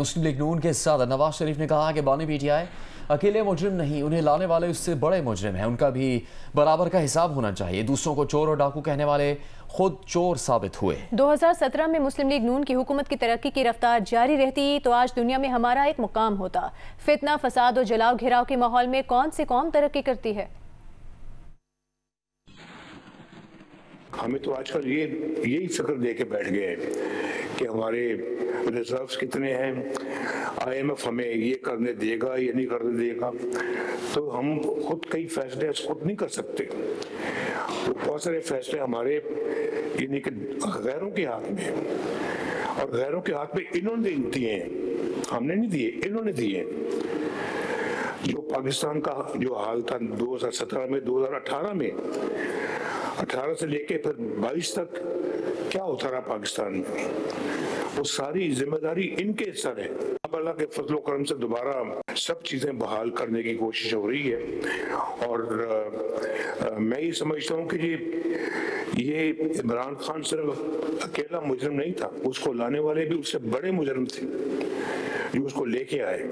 مسلم league نون کے صدر نواز شریف نے کہا کہ بانی پی ٹی آئی اکیلے مجرم نہیں، انہیں لانے والے اس سے بڑے مجرم ہیں، ان کا بھی برابر کا حساب ہونا چاہیے۔ دوسروں کو چور اور ڈاکو کہنے والے خود چور ثابت ہوئے۔ 2017 میں مسلم لیگ نون کی حکومت کی ترقی کی رفتار جاری رہتی تو آج دنیا میں ہمارا ایک مقام ہوتا۔ فتنہ، فساد اور جلاؤ گھراؤ کے ماحول میں کون سی قوم ترقی کرتی ہے؟ ہمیں تو آج کل یہی فکر دے کے بیٹھ گئے کہ ہمارے ریزروز کتنے ہیں، آئی ایم ایف ہمیں یہ کرنے دے گا یا نہیں کرنے دے گا، تو ہم خود کئی فیصلے خود نہیں کر سکتے۔ بہت سارے فیصلے ہمارے یعنی کہ غیروں کے ہاتھ میں، اور غیروں کے ہاتھ میں انہوں نے دیے ہیں، ہم نے نہیں دیے، انہوں نے دیے۔ جو پاکستان کا جو حال تھا 2017 میں، 2018 میں، 18 سے لے کے پھر 22 تک کیا ہوتا رہا پاکستان میں، وہ ساری ذمہ داری ان کے سر ہے۔ اب اللہ کے فضل و کرم سے دوبارہ سب چیزیں بحال کرنے کی کوشش ہو رہی ہے، اور میں یہ سمجھتا ہوں کہ یہ عمران خان صرف اکیلا مجرم نہیں تھا، اس کو لانے والے بھی اس سے بڑے مجرم تھے جو اس کو لے کے آئے،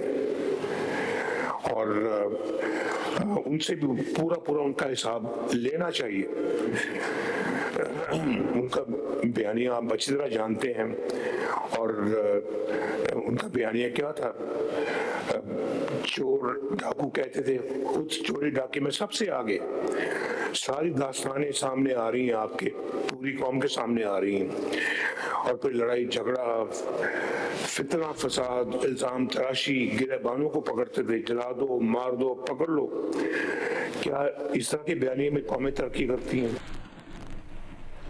اور ان سے بھی پورا ان کا حساب لینا چاہیے۔ ان کا بیانیہ آپ اچھی طرح جانتے ہیں، اور ان کا بیانیہ کیا تھا؟ چور ڈاکو کہتے تھے، خود چوری ڈاکے میں سب سے آگے۔ ساری داستانیں سامنے آ رہی ہیں، آپ کے پوری قوم کے سامنے آ رہی ہیں، اور پھر لڑائی جھگڑا، فتنہ، فساد، الزام تراشی، گرہبانوں کو پکڑتے تھے، جلا دو، مار دو، پکڑ لو۔ کیا اس طرح کے بیانیے میں قومیں ترقی کرتی ہیں؟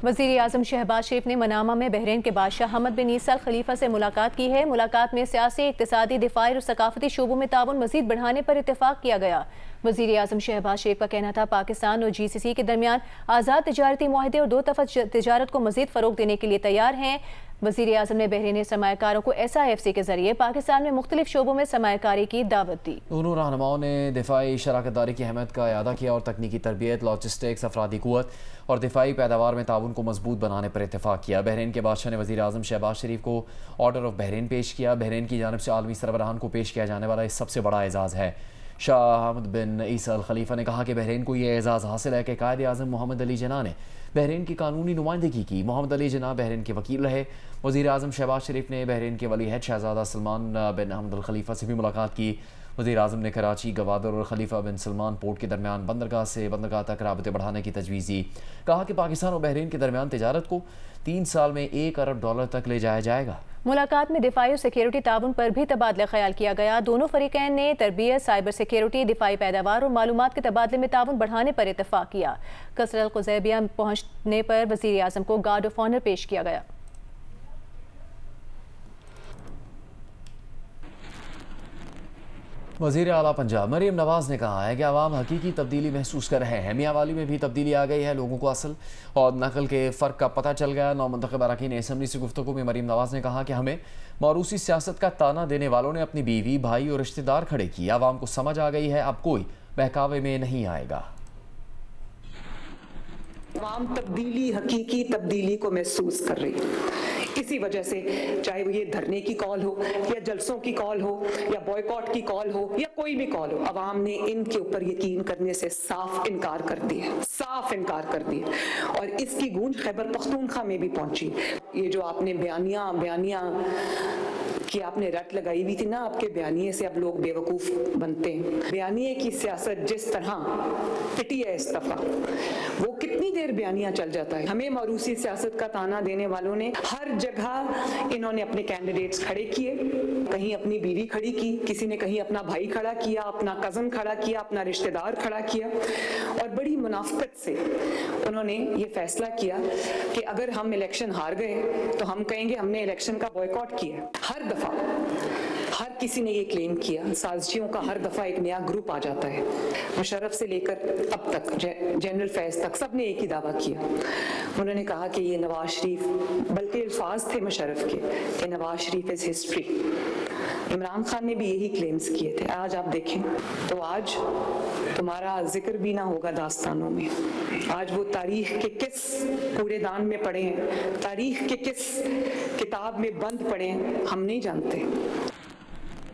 وزیر اعظم شہباز شریف نے منامہ میں بحرین کے بادشاہ حمد بن عیسی الخلیفہ سے ملاقات کی ہے۔ ملاقات میں سیاسی، اقتصادی، دفاعی اور ثقافتی شعبوں میں تعاون مزید بڑھانے پر اتفاق کیا گیا۔ وزیر اعظم شہباز شریف کا کہنا تھا پاکستان اور جی سی سی کے درمیان آزاد تجارتی معاہدے اور دو طرفہ تجارت کو مزید فروغ دینے کے لیے تیار ہیں۔ وزیر اعظم نے بحرینی سرمایہ کاروں کو ایس آئی ایف سی کے ذریعے پاکستان میں مختلف شعبوں میں سرمایہ کاری کی دعوت دی۔ دونوں رہنماؤں نے دفاعی شراکت داری کی اہمیت کا اعادہ کیا اور تکنیکی تربیت، لاجسٹکس، افرادی قوت اور دفاعی پیداوار میں تعاون کو مضبوط بنانے پر اتفاق کیا۔ بحرین کے بادشاہ نے وزیر اعظم شہباز شریف کو آرڈر آف بحرین پیش کیا۔ بحرین کی جانب سے عالمی سربراہان کو پیش کیا جانے والا یہ سب سے بڑا اعزاز ہے۔ شاہ حمد بن عیسی الخلیفہ نے کہا کہ بحرین کو یہ اعزاز حاصل ہے کہ قائد اعظم محمد علی جناح نے بحرین کی قانونی نمائندگی کی۔ محمد علی جناح بحرین کے وکیل رہے۔ وزیر اعظم شہباز شریف نے بحرین کے ولی عہد شہزادہ سلمان بن حمد الخلیفہ سے بھی ملاقات کی۔ وزیر اعظم نے کراچی، گوادر اور خلیفہ بن سلمان پورٹ کے درمیان بندرگاہ سے بندرگاہ تک رابطے بڑھانے کی تجویز دی۔ کہا کہ پاکستان اور بحرین کے درمیان تجارت کو 3 سال میں $1 ارب تک لے جایا جائے گا۔ ملاقات میں دفاعی اور سیکیورٹی تعاون پر بھی تبادلہ خیال کیا گیا۔ دونوں فریقین نے تربیت، سائبر سیکیورٹی، دفاعی پیداوار اور معلومات کے تبادلے میں تعاون بڑھانے پر اتفاق کیا۔ قصر القضیبیہ پہنچنے پر وزیر اعظم کو گارڈ آف آنر پیش کیا گیا۔ وزیر اعلیٰ پنجاب مریم نواز نے کہا ہے کہ عوام حقیقی تبدیلی محسوس کر رہے ہیں۔ میاں والی میں بھی تبدیلی آ گئی ہے، لوگوں کو اصل اور نقل کے فرق کا پتہ چل گیا۔ نومنتخب اراکین اسمبلی سے گفتگو میں مریم نواز نے کہا کہ ہمیں موروثی سیاست کا تانا دینے والوں نے اپنی بیوی، بھائی اور رشتہ دار کھڑے کیے۔ عوام کو سمجھ آ گئی ہے، اب کوئی بہکاوے میں نہیں آئے گا۔ عوام تبدیلی، حقیقی تبدیلی کو محسوس کر رہی ہے۔ اسی وجہ سے چاہے وہ یہ دھرنے کی کال ہو یا جلسوں کی کال ہو یا بوائیکاٹ کی کال ہو یا کوئی بھی کال ہو، عوام نے ان کے اوپر یقین کرنے سے صاف انکار کر دیا، صاف انکار کر دیا، اور اس کی گونج خیبر پختونخوا میں بھی پہنچی۔ یہ جو آپ نے بیانیہ کہ آپ نے رٹ لگائی ہوئی تھی نا، آپ کے بیانیے سے اب لوگ بے وقوف بنتے ہیں۔ بیانیے کی سیاست جس طرح پٹی ہے اس دفعہ، وہ کتنی دیر بیانیہ چل جاتا ہے۔ ہمیں موروثی سیاست کا تانا دینے والوں نے ہر جگہ انہوں نے اپنے کینڈیڈیٹس کھڑے کیے، کہیں اپنی بیوی کھڑی کی، کسی نے کہیں اپنا بھائی کھڑا کیا، اپنا کزن کھڑا کیا، اپنا رشتہ دار کھڑا کیا، اور بڑی منافقت سے انہوں نے یہ فیصلہ کیا کہ اگر ہم الیکشن ہار گئے تو ہم کہیں گے ہم نے الیکشن کا بوائیکاٹ کیا۔ ہر دفعہ ہر کسی نے یہ کلیم کیا، سازشیوں کا ہر دفعہ ایک نیا گروپ آ جاتا ہے۔ مشرف سے لے کر اب تک جنرل فیض تک سب نے ایک ہی دعویٰ کیا۔ انہوں نے کہا کہ یہ نواز شریف، بلکہ الفاظ تھے مشرف کے کہ نواز شریف از ہسٹری۔ عمران خان نے بھی یہی کلیمز کیے تھے۔ آج آپ دیکھیں تو آج تمہارا ذکر بھی نہ ہوگا داستانوں میں۔ آج وہ تاریخ کے کس کوڑے دان میں پڑے ہیں، تاریخ کے کس کتاب میں بند پڑے ہیں، ہم نہیں جانتے۔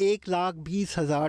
1,20,000